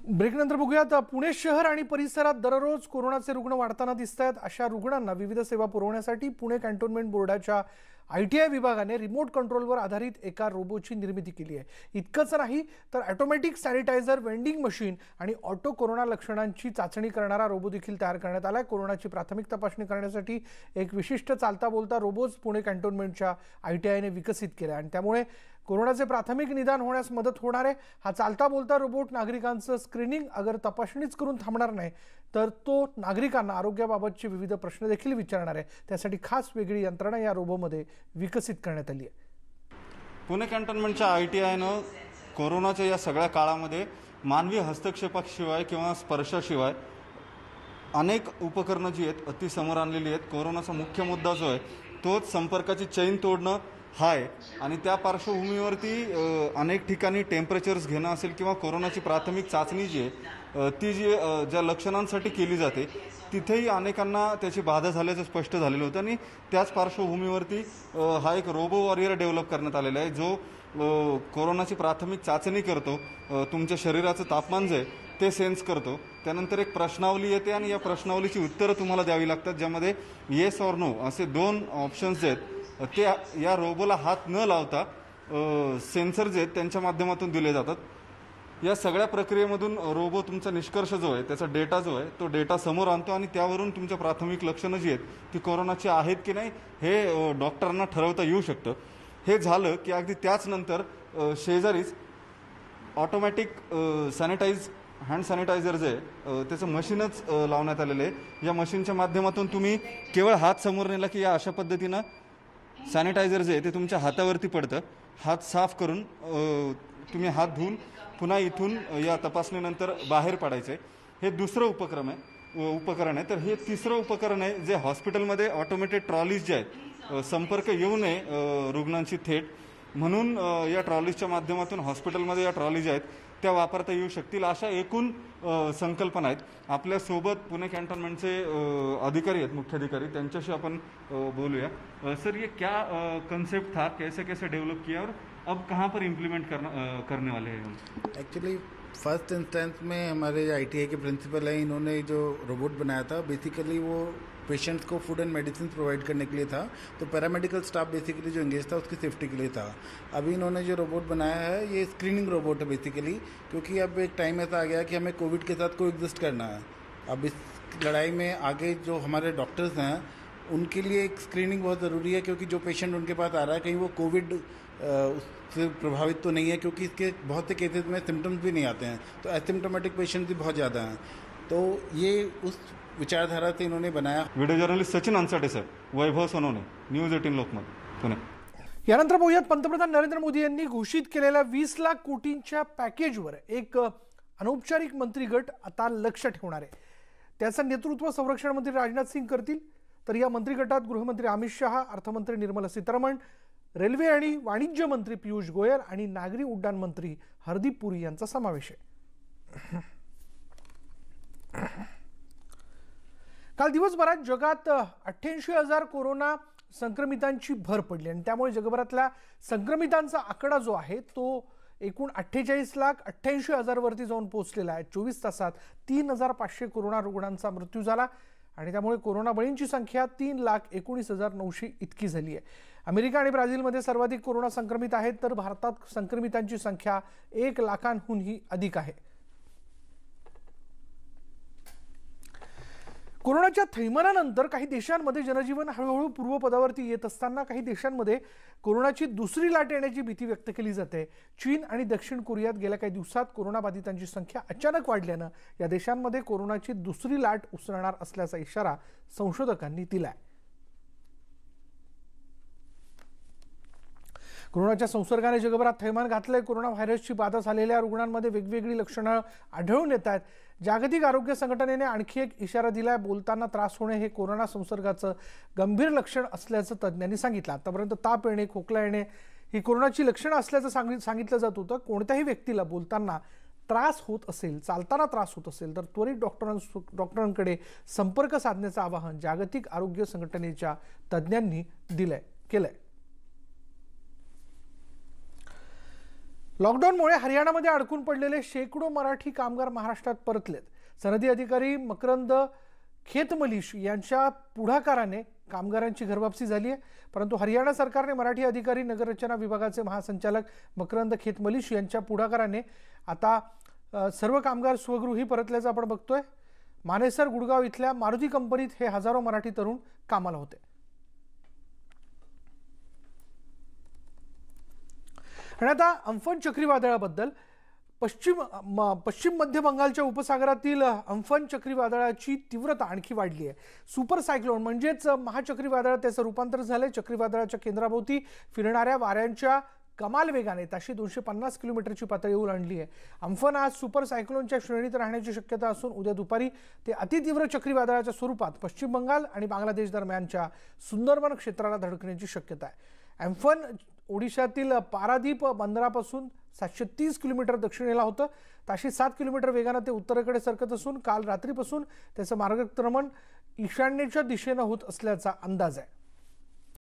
ब्रेकनंतर बघूयात. पुणे शहर आणि परिसरात दररोज कोरोनाचे रुग्ण वाढताना दिसत आहेत. अशा रुग्णांना विविध सेवा पुरवण्यासाठी पुणे कॅन्टोन्मेंट बोर्डाच्या ITI विभागाने रिमोट कंट्रोलवर आधारित एका रोबोची निर्मिती केली आहे. इतकंच नाही तर ऑटोमॅटिक सॅनिटायझर, वेंडिंग मशीन आणि ऑटो कोरोना लक्षणांची चाचणी करणारा रोबो देखील तयार करण्यात आला आहे. कोरोनाची प्राथमिक तपासणी करण्यासाठी एक विशिष्ट चालता बोलता रोबोज पुणे कॅन्टोन्मेंटच्या ITIने विकसित केला आणि त्यामुळे कोरोनाचे प्राथमिक निदान होण्यास मदत होणार आहे. हा चालता बोलता रोबोट नागरिकांचं स्क्रीनिंग अगर तपासणीच करून थांबणार नाही तर तो नागरिकांना आरोग्याबाबतचे विविध प्रश्न देखील विचारणार आहे. त्यासाठी खास वेगळी यंत्रणा या रोबोमध्ये विकसित करण्यात आली आहे. पुणे कॅन्टोन्मेंटच्या ITIनं कोरोनाच्या या सगळ्या काळामध्ये मानवी हस्तक्षेपाशिवाय किंवा स्पर्शाशिवाय अनेक उपकरणं जी आहेत ती समोर आणलेली आहेत. कोरोनाचा मुख्य मुद्दा जो आहे तोच संपर्काची चैन तोडणं हा आहे आणि त्या पार्श्वभूमीवरती अनेक ठिकाणी टेम्परेचर्स घेणं असेल किंवा कोरोनाची प्राथमिक चाचणी जी आहे ती ज्या लक्षणांसाठी केली जाते तिथेही अनेकांना त्याची बाधा झाल्याचं स्पष्ट झालेलं होतं आणि त्याच पार्श्वभूमीवरती हा एक रोबो वॉरियर डेव्हलप करण्यात आलेला आहे जो कोरोनाची प्राथमिक चाचणी करतो. तुमच्या शरीराचं तापमान जे आहे ते सेन्स करतो. त्यानंतर एक प्रश्नावली येते आणि या प्रश्नावलीची उत्तरं तुम्हाला द्यावी लागतात ज्यामध्ये येस ऑर नो असे 2 ऑप्शन्स जे आहेत ते या रोबोला हात न लावता सेन्सर जे आहेत त्यांच्या माध्यमातून दिले जातात. या सगळ्या प्रक्रियेमधून रोबो तुमचा निष्कर्ष जो आहे त्याचा डेटा जो आहे तो डेटा समोर आणतो आणि त्यावरून तुमच्या प्राथमिक लक्षणं जी आहेत ती कोरोनाची आहेत की नाही हे डॉक्टरांना ठरवता येऊ शकतं. हे झालं की अगदी त्याच नंतर शेजारीच ऑटोमॅटिक हँड सॅनिटायझर जे आहे त्याचं मशीनच लावण्यात आलेलं आहे. या मशीनच्या माध्यमातून तुम्ही केवळ हात समोर नेला की या अशा पद्धतीनं सॅनिटायझर जे आहे ते तुमच्या हातावरती पडतं. हात साफ करून तुम्ही हात धुवून पुन्हा इथून या तपासणीनंतर बाहेर पडायचं आहे. हे दुसरं उपकरण आहे. तर हे तिसरं उपकरण आहे जे हॉस्पिटलमध्ये ऑटोमेटेड ट्रॉलीज जे आहेत संपर्क येऊ नये रुग्णांशी थेट म्हणून या ट्रॉलीजच्या माध्यमातून हॉस्पिटलमध्ये या ट्रॉली ज्या आहेत त्या वापरता येऊ शकतील. अशा एकूण संकल्पना आहेत. आपल्यासोबत पुणे कॅन्टोन्मेंटचे अधिकारी आहेत, मुख्याधिकारी, त्यांच्याशी आपण बोलूया. सर, ये क्या कंसेप्ट था, कैसे कैसे डेवलप किया और अब कहाँ पर इम्प्लीमेंट करने वाले हैं? एक्चुअली फर्स्ट इंस्टेंस में हमारे ITI के प्रिंसिपल हैं, इन्होंने जो रोबोट बनाया था बेसिकली वो पेशेंट्स को फूड एंड मेडिसिन प्रोवाइड करने के लिए था. तो पैरामेडिकल स्टाफ बेसिकली जो एंगेज था उसकी सेफ्टी के लिए था. अभी इन्होंने जो रोबोट बनाया है ये स्क्रीनिंग रोबोट है बेसिकली, क्योंकि अब एक टाइम ऐसा आ गया कि हमें कोविड के साथ कोएग्जिस्ट करना है. अब इस लड़ाई में आगे जो हमारे डॉक्टर्स हैं उनके लिए एक स्क्रीनिंग बहुत ज़रूरी है, क्योंकि जो पेशेंट उनके पास आ रहा है कहीं वो कोविड से प्रभावित तो नहीं है, क्योंकि इसके बहुत से केसेस में सिम्टम्स भी नहीं आते हैं. तो एसिम्टोमेटिक पेशेंट भी बहुत ज़्यादा हैं. तो ये उस विचारधारा से इन्होंने बनाया. व्हिडिओ जर्नलिस्ट सचिन अंसाटे सर, वैभव सोनवणे, न्यूज 18 लोकमत, पुणे. यानंतर बघूयात पंतप्रधान नरेंद्र मोदी यांनी घोषित केलेल्या 20 लाख कोटींच्या पॅकेजवर एक अनौपचारिक मंत्रिगट आता लक्ष ठेवणार आहे. त्याचं नेतृत्व संरक्षण मंत्री राजनाथ सिंग करतील. तर या मंत्रिगटात गृहमंत्री अमित शहा, अर्थमंत्री निर्मला सीतारमण, रेल्वे आणि वाणिज्य मंत्री पियुष गोयल आणि नागरी उड्डाण मंत्री हरदीप पुरी यांचा समावेश आहे. काल दिवसभरात जगात 88,000 कोरोना संक्रमितांची भर पडली आणि त्यामुळे जगभरातल्या संक्रमितांचा आकडा जो आहे तो एकूण 48,88,000 वरती जाऊन पोहोचलेला आहे. 24 तासात 3,500 कोरोना रुग्णांचा मृत्यू झाला आणि त्यामुळे कोरोना बळींची संख्या 3,19,900 इतकी झाली आहे. अमेरिका आणि ब्राझीलमध्ये सर्वाधिक कोरोना संक्रमित आहेत, तर भारतात संक्रमितांची संख्या 1 लाखांहूनही अधिक आहे. कोरोनाच्या थैमानानंतर काही देशांमध्ये जनजीवन हळूहळू पूर्वपदावरती येत असताना काही देशांमध्ये कोरोनाची दुसरी लाट येण्याची भीती व्यक्त केली जाते. चीन आणि दक्षिण कोरियात गेल्या काही दिवसात कोरोनाबाधितांची संख्या अचानक वाढल्यानं या देशांमध्ये कोरोनाची दुसरी लाट उसळणार असल्याचा इशारा संशोधकांनी दिलाय. कोरोनाच्या संसर्गाने जगभरात थैमान घातलंय. कोरोना व्हायरसची बाधा झालेल्या रुग्णांमध्ये वेगवेगळी लक्षणं आढळून येत आहेत. जागतिक आरोग्य संघटनेने आणखी एक इशारा दिलाय. बोलताना त्रास होणे हे कोरोना संसर्गाचं गंभीर लक्षण असल्याचं तज्ज्ञांनी सांगितलं. आतापर्यंत ताप येणे, खोकला येणे ही कोरोनाची लक्षणं असल्याचं सांगितलं जात होतं. कोणत्याही व्यक्तीला बोलताना त्रास होत असेल, चालताना त्रास होत असेल तर त्वरित डॉक्टरांकडे संपर्क साधण्याचं आवाहन जागतिक आरोग्य संघटनेच्या तज्ज्ञांनी केलंय. लॉकडाऊनमुळे हरियाणामध्ये अडकून पडलेले शेकडो मराठी कामगार महाराष्ट्रात परतलेत. सनदी अधिकारी मकरंद खेतमलिश यांच्या पुढाकाराने कामगारांची घरवापसी झाली आहे. परंतु हरियाणा सरकारने मराठी अधिकारी नगररचना विभागाचे महासंचालक मकरंद खेतमलिश यांच्या पुढाकाराने आता सर्व कामगार स्वगृही परतल्याचं आपण बघतोय. मानेसर गुडगाव इथल्या मारुती कंपनीत हे हजारो मराठी तरुण कामाला होते. आणि आता अम्फन चक्रीवादळाबद्दल पश्चिम मध्य बंगालच्या उपसागरातील अम्फन चक्रीवादळाची तीव्रता आणखी वाढली आहे. सुपर सायक्लोन म्हणजेच महाचक्रीवादळ त्याचं रूपांतर झालंय. चक्रीवादळाच्या केंद्राभोवती फिरणाऱ्या वाऱ्यांच्या कमाल वेगाने ताशी 250 किलोमीटरची पातळी ओलांडली आहे. अम्फन आज सुपर सायक्लोनच्या श्रेणीत राहण्याची शक्यता असून उद्या दुपारी ते अतितीव्र चक्रीवादळाच्या स्वरूपात पश्चिम बंगाल आणि बांगलादेश दरम्यानच्या सुंदरबन क्षेत्राला धडकण्याची शक्यता आहे. अम्फन ओडिशातील पारादीप बंदरापासून 730 किलोमीटर दक्षिणेला होतं. ताशी 7 किलोमीटर वेगाने ते उत्तरेकडे सरकत असून काल रात्रीपासून त्याचं मार्गक्रमण ईशान्येच्या दिशेनं होत असल्याचा अंदाज आहे.